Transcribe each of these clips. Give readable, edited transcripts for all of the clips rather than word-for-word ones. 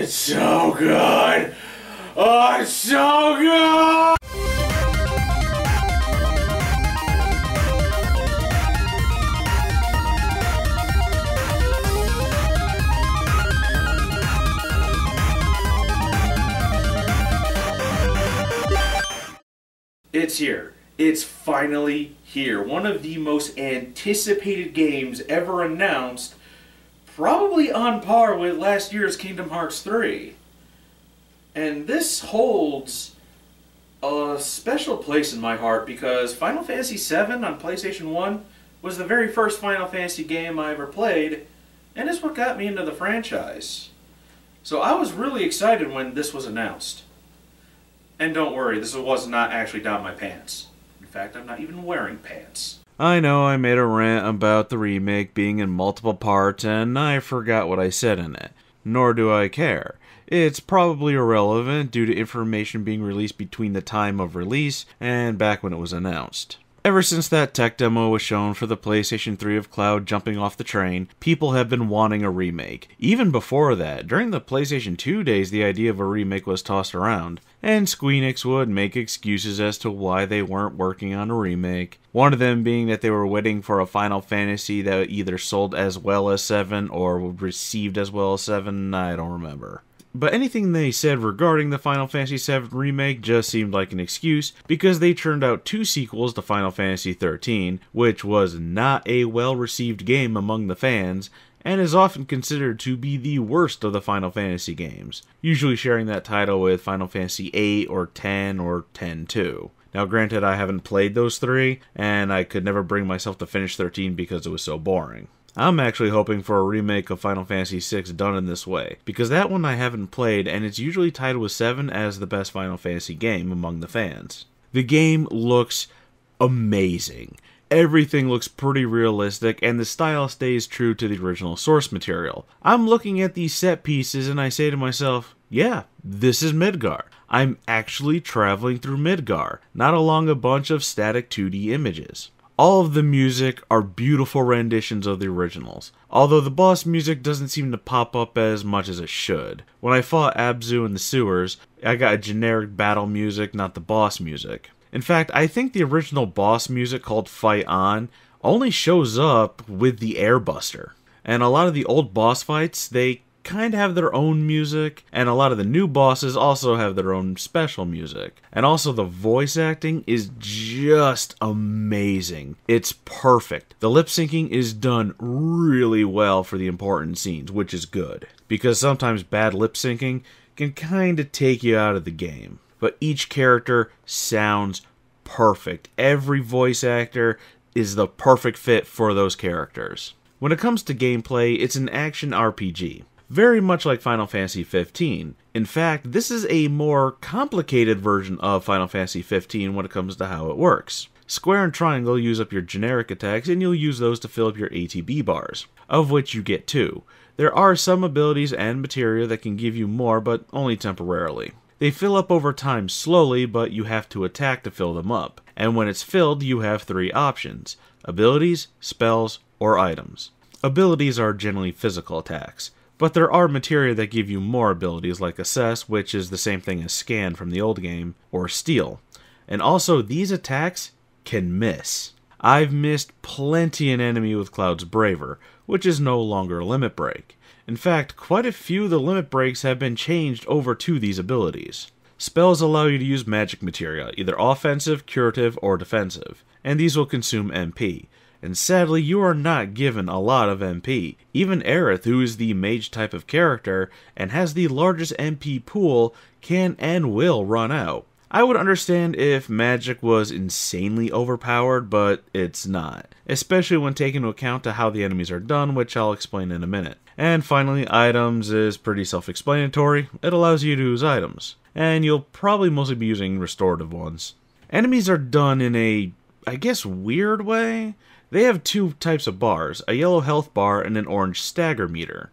It's so good! Oh, it's so good! It's here. It's finally here. One of the most anticipated games ever announced, probably on par with last year's Kingdom Hearts 3. And this holds a special place in my heart because Final Fantasy VII on PlayStation 1 was the very first Final Fantasy game I ever played, and it's what got me into the franchise. So I was really excited when this was announced. And don't worry, this was not actually down my pants. In fact, I'm not even wearing pants. I know I made a rant about the remake being in multiple parts, and I forgot what I said in it. Nor do I care. It's probably irrelevant due to information being released between the time of release and back when it was announced. Ever since that tech demo was shown for the PlayStation 3 of Cloud jumping off the train, people have been wanting a remake. Even before that, during the PlayStation 2 days, the idea of a remake was tossed around, and Squeenix would make excuses as to why they weren't working on a remake. One of them being that they were waiting for a Final Fantasy that either sold as well as 7 or received as well as 7, I don't remember. But anything they said regarding the Final Fantasy VII Remake just seemed like an excuse because they turned out 2 sequels to Final Fantasy XIII, which was not a well-received game among the fans, and is often considered to be the worst of the Final Fantasy games, usually sharing that title with Final Fantasy VIII or X or X-2. Now granted, I haven't played those 3, and I could never bring myself to finish 13 because it was so boring. I'm actually hoping for a remake of Final Fantasy VI done in this way, because that one I haven't played and it's usually tied with 7 as the best Final Fantasy game among the fans. The game looks amazing. Everything looks pretty realistic and the style stays true to the original source material. I'm looking at these set pieces and I say to myself, yeah, this is Midgar. I'm actually traveling through Midgar, not along a bunch of static 2D images. All of the music are beautiful renditions of the originals, although the boss music doesn't seem to pop up as much as it should. When I fought Abzu in the sewers, I got a generic battle music, not the boss music. In fact, I think the original boss music called Fight On only shows up with the Airbuster. And a lot of the old boss fights, they kind of have their own music, and a lot of the new bosses also have their own special music. And also the voice acting is just amazing. It's perfect. The lip syncing is done really well for the important scenes, which is good, because sometimes bad lip syncing can kind of take you out of the game. But each character sounds perfect. Every voice actor is the perfect fit for those characters. When it comes to gameplay, it's an action RPG. Very much like Final Fantasy XV. In fact, this is a more complicated version of Final Fantasy XV when it comes to how it works. Square and triangle use up your generic attacks and you'll use those to fill up your ATB bars, of which you get 2. There are some abilities and materia that can give you more, but only temporarily. They fill up over time slowly, but you have to attack to fill them up. And when it's filled, you have 3 options: abilities, spells, or items. Abilities are generally physical attacks. But there are materia that give you more abilities like Assess, which is the same thing as Scan from the old game, or Steal. And also, these attacks can miss. I've missed plenty an enemy with Cloud's Braver, which is no longer a limit break. In fact, quite a few of the limit breaks have been changed over to these abilities. Spells allow you to use magic materia, either offensive, curative, or defensive, and these will consume MP. And sadly, you are not given a lot of MP. Even Aerith, who is the mage type of character and has the largest MP pool, can and will run out. I would understand if magic was insanely overpowered, but it's not. Especially when taking into account to how the enemies are done, which I'll explain in a minute. And finally, items is pretty self-explanatory. It allows you to use items. And you'll probably mostly be using restorative ones. Enemies are done in a, I guess, weird way. They have 2 types of bars, a yellow health bar and an orange stagger meter.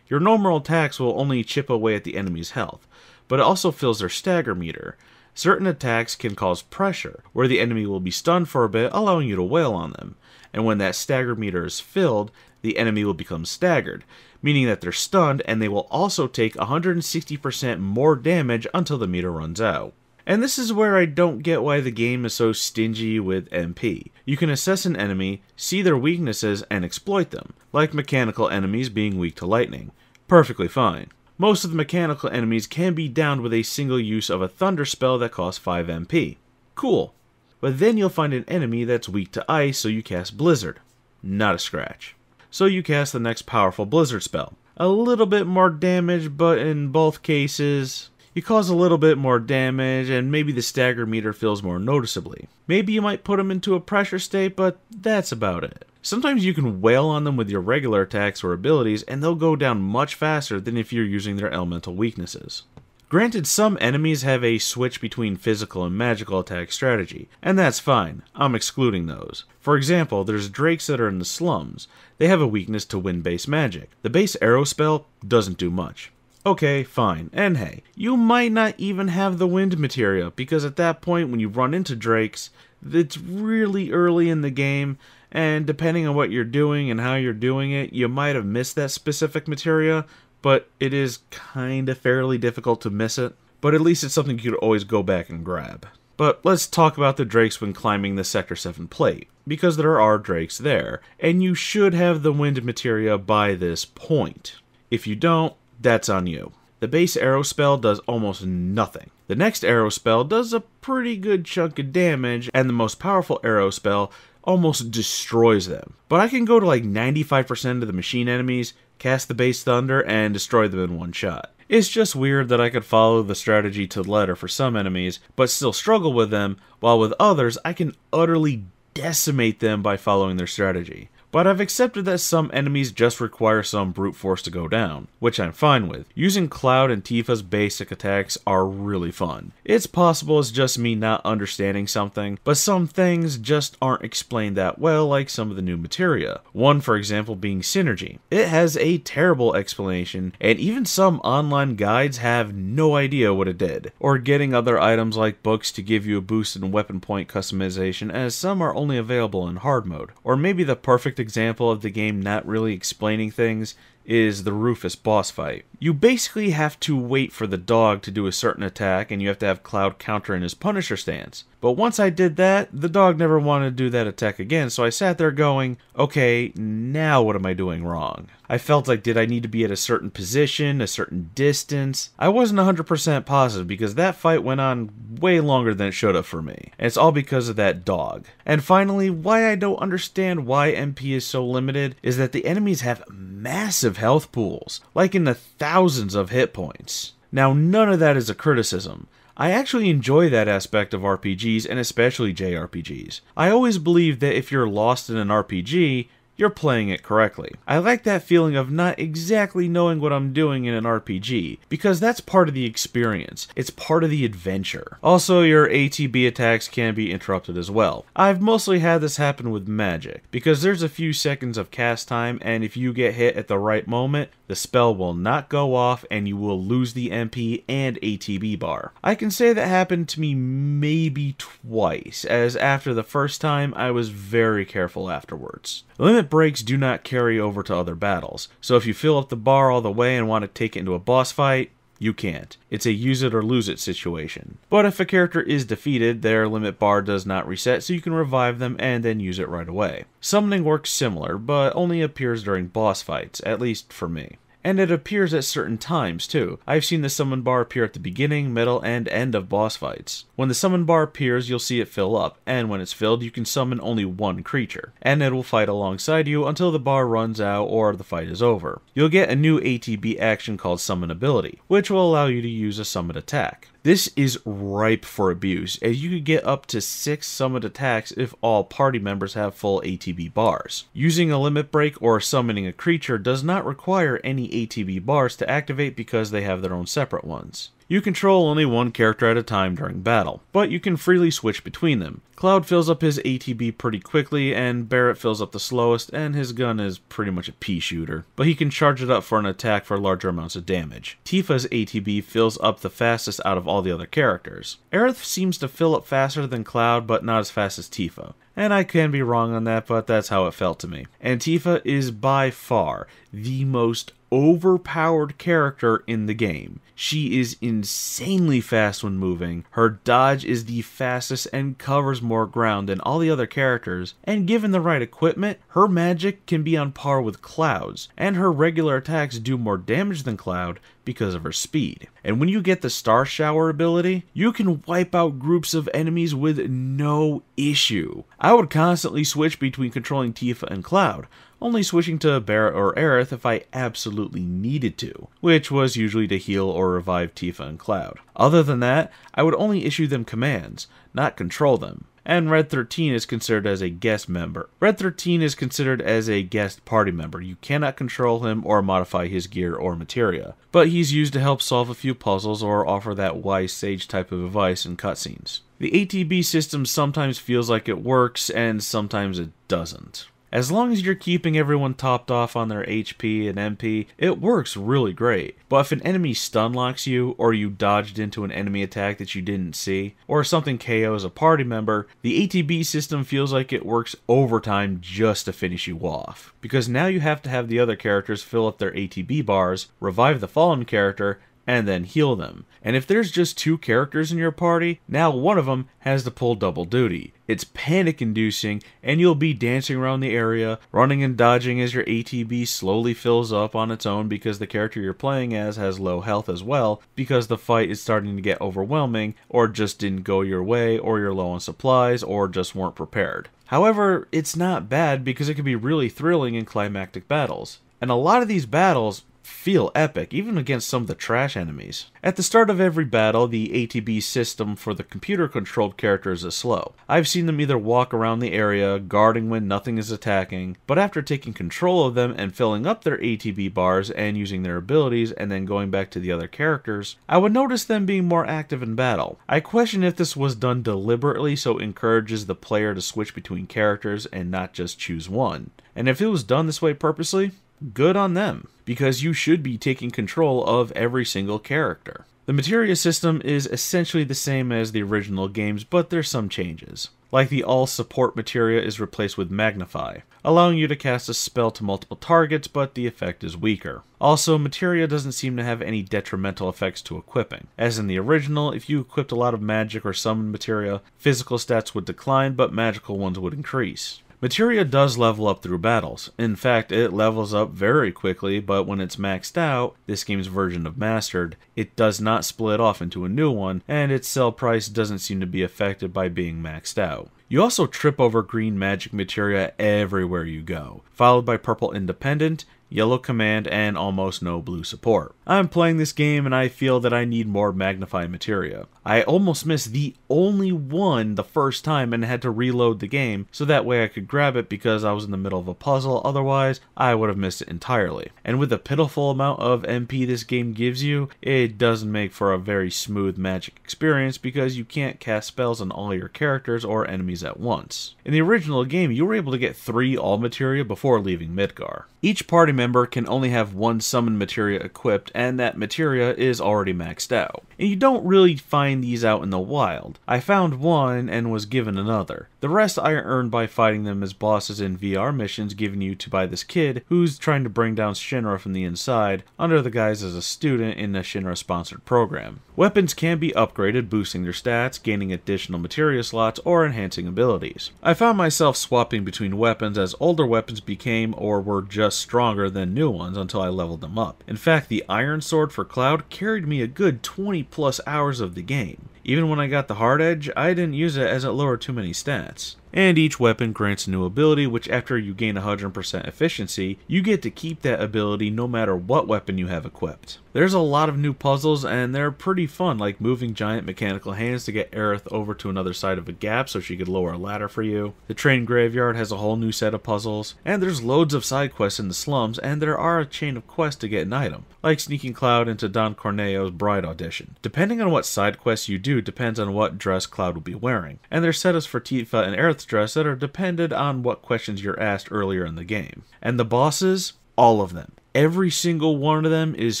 Your normal attacks will only chip away at the enemy's health, but it also fills their stagger meter. Certain attacks can cause pressure, where the enemy will be stunned for a bit, allowing you to wail on them. And when that stagger meter is filled, the enemy will become staggered, meaning that they're stunned and they will also take 160% more damage until the meter runs out. And this is where I don't get why the game is so stingy with MP. You can assess an enemy, see their weaknesses, and exploit them, like mechanical enemies being weak to lightning. Perfectly fine. Most of the mechanical enemies can be downed with a single use of a thunder spell that costs 5 MP. Cool. But then you'll find an enemy that's weak to ice, so you cast Blizzard. Not a scratch. So you cast the next powerful Blizzard spell. A little bit more damage, but in both cases, you cause a little bit more damage, and maybe the stagger meter fills more noticeably. Maybe you might put them into a pressure state, but that's about it. Sometimes you can wail on them with your regular attacks or abilities, and they'll go down much faster than if you're using their elemental weaknesses. Granted, some enemies have a switch between physical and magical attack strategy, and that's fine. I'm excluding those. For example, there's drakes that are in the slums. They have a weakness to wind-based magic. The base arrow spell doesn't do much. Okay, fine. And hey, you might not even have the wind materia, because at that point when you run into drakes, it's really early in the game, and depending on what you're doing and how you're doing it, you might have missed that specific materia, but it is kinda fairly difficult to miss it. But at least it's something you could always go back and grab. But let's talk about the drakes when climbing the Sector 7 plate, because there are drakes there, and you should have the wind materia by this point. If you don't, that's on you. The base arrow spell does almost nothing. The next arrow spell does a pretty good chunk of damage, and the most powerful arrow spell almost destroys them. But I can go to like 95% of the machine enemies, cast the base thunder, and destroy them in one shot. It's just weird that I could follow the strategy to the letter for some enemies, but still struggle with them, while with others I can utterly decimate them by following their strategy. But I've accepted that some enemies just require some brute force to go down, which I'm fine with. Using Cloud and Tifa's basic attacks are really fun. It's possible it's just me not understanding something, but some things just aren't explained that well, like some of the new materia. One, for example, being Synergy. It has a terrible explanation, and even some online guides have no idea what it did. Or getting other items like books to give you a boost in weapon point customization, as some are only available in hard mode. Or maybe the perfect example of the game not really explaining things is the Rufus boss fight. You basically have to wait for the dog to do a certain attack, and you have to have Cloud counter in his Punisher stance. But once I did that, the dog never wanted to do that attack again, so I sat there going, okay, now what am I doing wrong? I felt like, did I need to be at a certain position, a certain distance? I wasn't 100% positive because that fight went on way longer than it should have for me. And it's all because of that dog. And finally, why I don't understand why MP is so limited is that the enemies have massive health pools, like in the thousands of hit points. Now, none of that is a criticism. I actually enjoy that aspect of RPGs, and especially JRPGs. I always believe that if you're lost in an RPG, you're playing it correctly. I like that feeling of not exactly knowing what I'm doing in an RPG, because that's part of the experience. It's part of the adventure. Also, your ATB attacks can be interrupted as well. I've mostly had this happen with magic, because there's a few seconds of cast time, and if you get hit at the right moment, the spell will not go off and you will lose the MP and ATB bar. I can say that happened to me maybe twice, as after the first time I was very careful afterwards. Limit breaks do not carry over to other battles, so if you fill up the bar all the way and want to take it into a boss fight, you can't. It's a use it or lose it situation. But if a character is defeated, their limit bar does not reset, so you can revive them and then use it right away. Summoning works similar, but only appears during boss fights, at least for me. And it appears at certain times too. I've seen the summon bar appear at the beginning, middle, and end of boss fights. When the summon bar appears, you'll see it fill up, and when it's filled, you can summon only one creature, and it will fight alongside you until the bar runs out or the fight is over. You'll get a new ATB action called Summon Ability, which will allow you to use a summon attack. This is ripe for abuse, as you could get up to 6 summoned attacks if all party members have full ATB bars. Using a limit break or summoning a creature does not require any ATB bars to activate because they have their own separate ones. You control only one character at a time during battle, but you can freely switch between them. Cloud fills up his ATB pretty quickly, and Barrett fills up the slowest, and his gun is pretty much a pea shooter, but he can charge it up for an attack for larger amounts of damage. Tifa's ATB fills up the fastest out of all the other characters. Aerith seems to fill up faster than Cloud, but not as fast as Tifa. and I can be wrong on that, but that's how it felt to me. And Tifa is by far the most overpowered character in the game. She is insanely fast when moving, her dodge is the fastest and covers more ground than all the other characters, and given the right equipment, her magic can be on par with Cloud's, and her regular attacks do more damage than Cloud because of her speed. And when you get the Star Shower ability, you can wipe out groups of enemies with no issue. I would constantly switch between controlling Tifa and Cloud, only switching to Barret or Aerith if I absolutely needed to, which was usually to heal or revive Tifa and Cloud. Other than that, I would only issue them commands, not control them. And Red 13 is considered as a guest member. Red 13 is considered as a guest party member. You cannot control him or modify his gear or materia, but he's used to help solve a few puzzles or offer that wise sage type of advice in cutscenes. The ATB system sometimes feels like it works and sometimes it doesn't. As long as you're keeping everyone topped off on their HP and MP, it works really great. But if an enemy stun locks you, or you dodged into an enemy attack that you didn't see, or something KOs a party member, the ATB system feels like it works overtime just to finish you off. Because now you have to have the other characters fill up their ATB bars, revive the fallen character, and then heal them. And if there's just 2 characters in your party, now one of them has to pull double duty. It's panic inducing, and you'll be dancing around the area, running and dodging as your ATB slowly fills up on its own because the character you're playing as has low health as well, because the fight is starting to get overwhelming, or just didn't go your way, or you're low on supplies, or just weren't prepared. However, it's not bad because it can be really thrilling in climactic battles. And a lot of these battles feel epic, even against some of the trash enemies. At the start of every battle, the ATB system for the computer-controlled characters is slow. I've seen them either walk around the area, guarding when nothing is attacking, but after taking control of them and filling up their ATB bars and using their abilities and then going back to the other characters, I would notice them being more active in battle. I question if this was done deliberately so it encourages the player to switch between characters and not just choose one. And if it was done this way purposely, good on them, because you should be taking control of every single character. The materia system is essentially the same as the original games, but there's some changes. Like the all support materia is replaced with magnify, allowing you to cast a spell to multiple targets, but the effect is weaker. Also, materia doesn't seem to have any detrimental effects to equipping. As in the original, if you equipped a lot of magic or summoned materia, physical stats would decline, but magical ones would increase. Materia does level up through battles. In fact, it levels up very quickly, but when it's maxed out, this game's version of Mastered, it does not split off into a new one, and its sell price doesn't seem to be affected by being maxed out. You also trip over green magic materia everywhere you go, followed by purple independent, yellow command, and almost no blue support. I'm playing this game and I feel that I need more magnify materia. I almost missed the only one the first time and had to reload the game so that way I could grab it because I was in the middle of a puzzle, otherwise I would have missed it entirely. And with the pitiful amount of MP this game gives you, it doesn't make for a very smooth magic experience because you can't cast spells on all your characters or enemies at once. In the original game, you were able to get 3 all materia before leaving Midgar. Each party member can only have 1 summon materia equipped, and that materia is already maxed out. And you don't really find these out in the wild. I found one and was given another. The rest I earned by fighting them as bosses in VR missions given you to by this kid who's trying to bring down Shinra from the inside under the guise as a student in a Shinra-sponsored program. Weapons can be upgraded, boosting their stats, gaining additional materia slots, or enhancing abilities. I found myself swapping between weapons as older weapons became or were just stronger than new ones until I leveled them up. In fact, the Iron Sword for Cloud carried me a good 20 plus hours of the game. Even when I got the Hard Edge, I didn't use it as it lowered too many stats. And each weapon grants a new ability, which after you gain 100% efficiency, you get to keep that ability no matter what weapon you have equipped. There's a lot of new puzzles and they're pretty fun, like moving giant mechanical hands to get Aerith over to another side of a gap so she could lower a ladder for you. The train graveyard has a whole new set of puzzles, and there's loads of side quests in the slums, and there are a chain of quests to get an item, like sneaking Cloud into Don Corneo's bride audition. Depending on what side quests you do depends on what dress Cloud will be wearing, and there's setups for Tifa and Aerith's dress that are dependent on what questions you're asked earlier in the game. And the bosses, all of them. Every single one of them is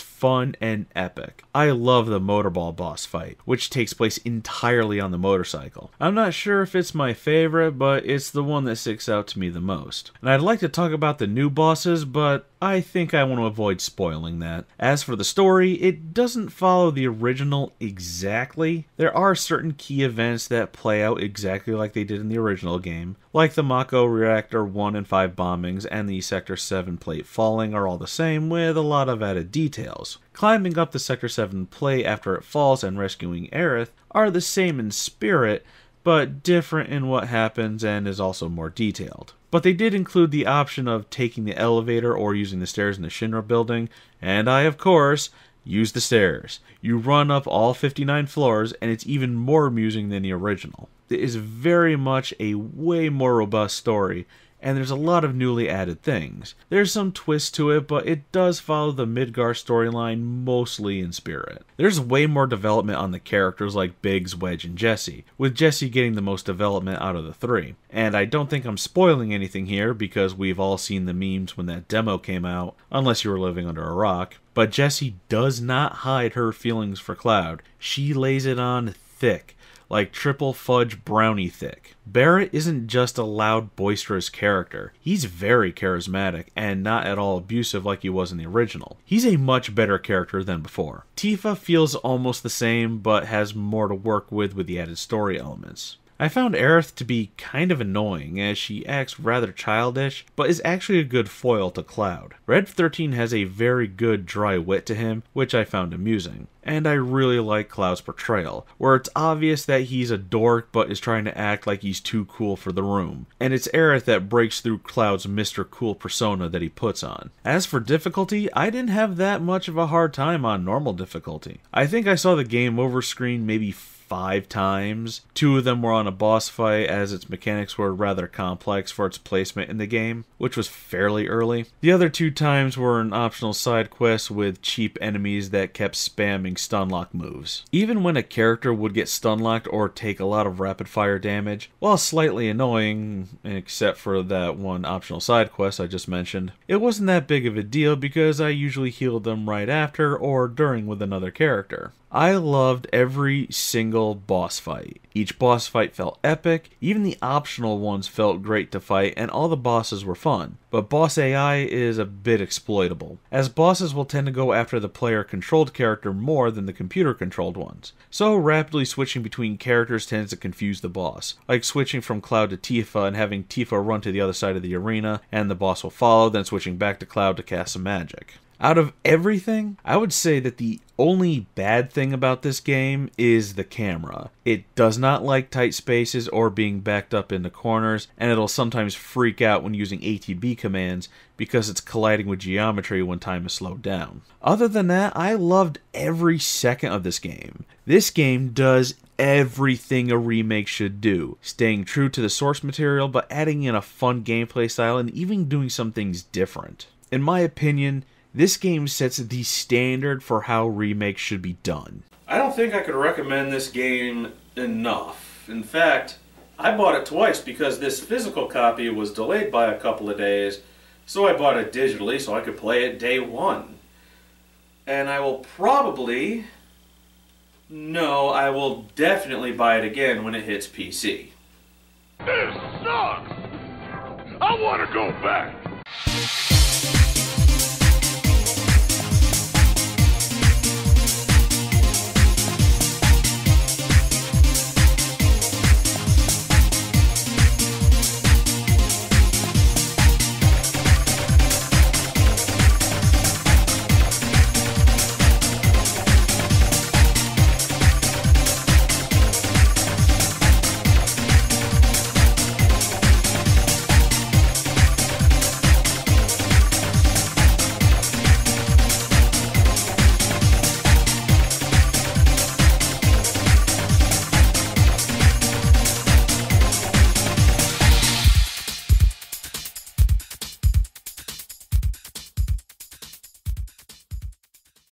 fun and epic. I love the motorball boss fight, which takes place entirely on the motorcycle. I'm not sure if it's my favorite, but it's the one that sticks out to me the most. And I'd like to talk about the new bosses, but I think I want to avoid spoiling that. As for the story, it doesn't follow the original exactly. There are certain key events that play out exactly like they did in the original game, like the Mako Reactor 1 and 5 bombings and the Sector 7 plate falling are all the same, with a lot of added details. Climbing up the Sector 7 plate after it falls and rescuing Aerith are the same in spirit, but different in what happens and is also more detailed. But they did include the option of taking the elevator or using the stairs in the Shinra building, and I, of course, used the stairs. You run up all 59 floors, and it's even more amusing than the original. It is very much a way more robust story, and there's a lot of newly added things. There's some twist to it, but it does follow the Midgar storyline mostly in spirit. There's way more development on the characters like Biggs, Wedge, and Jesse, with Jesse getting the most development out of the three. And I don't think I'm spoiling anything here because we've all seen the memes when that demo came out, unless you were living under a rock. But Jessie does not hide her feelings for Cloud. She lays it on thick, like triple fudge brownie thick. Barrett isn't just a loud, boisterous character. He's very charismatic and not at all abusive like he was in the original. He's a much better character than before. Tifa feels almost the same, but has more to work with the added story elements. I found Aerith to be kind of annoying, as she acts rather childish, but is actually a good foil to Cloud. Red 13 has a very good dry wit to him, which I found amusing. And I really like Cloud's portrayal, where it's obvious that he's a dork but is trying to act like he's too cool for the room. And it's Aerith that breaks through Cloud's Mr. Cool persona that he puts on. As for difficulty, I didn't have that much of a hard time on normal difficulty. I think I saw the game over screen maybe 5 times. 2 of them were on a boss fight, as its mechanics were rather complex for its placement in the game, which was fairly early. The other 2 times were an optional side quest with cheap enemies that kept spamming stunlock moves. Even when a character would get stunlocked or take a lot of rapid fire damage, while slightly annoying, except for that one optional side quest I just mentioned, it wasn't that big of a deal because I usually healed them right after or during with another character. I loved every single boss fight. Each boss fight felt epic, even the optional ones felt great to fight, and all the bosses were fun. But boss AI is a bit exploitable, as bosses will tend to go after the player-controlled character more than the computer-controlled ones. So rapidly switching between characters tends to confuse the boss, like switching from Cloud to Tifa and having Tifa run to the other side of the arena, and the boss will follow, then switching back to Cloud to cast some magic. Out of everything, I would say that the only bad thing about this game is the camera. It does not like tight spaces or being backed up into corners, and it'll sometimes freak out when using ATB commands because it's colliding with geometry when time is slowed down. Other than that, I loved every second of this game. This game does everything a remake should do, staying true to the source material but adding in a fun gameplay style and even doing some things different. In my opinion, this game sets the standard for how remakes should be done. I don't think I could recommend this game enough. In fact, I bought it twice because this physical copy was delayed by a couple of days, so I bought it digitally so I could play it day one. And I will I will definitely buy it again when it hits PC. This sucks! I want to go back!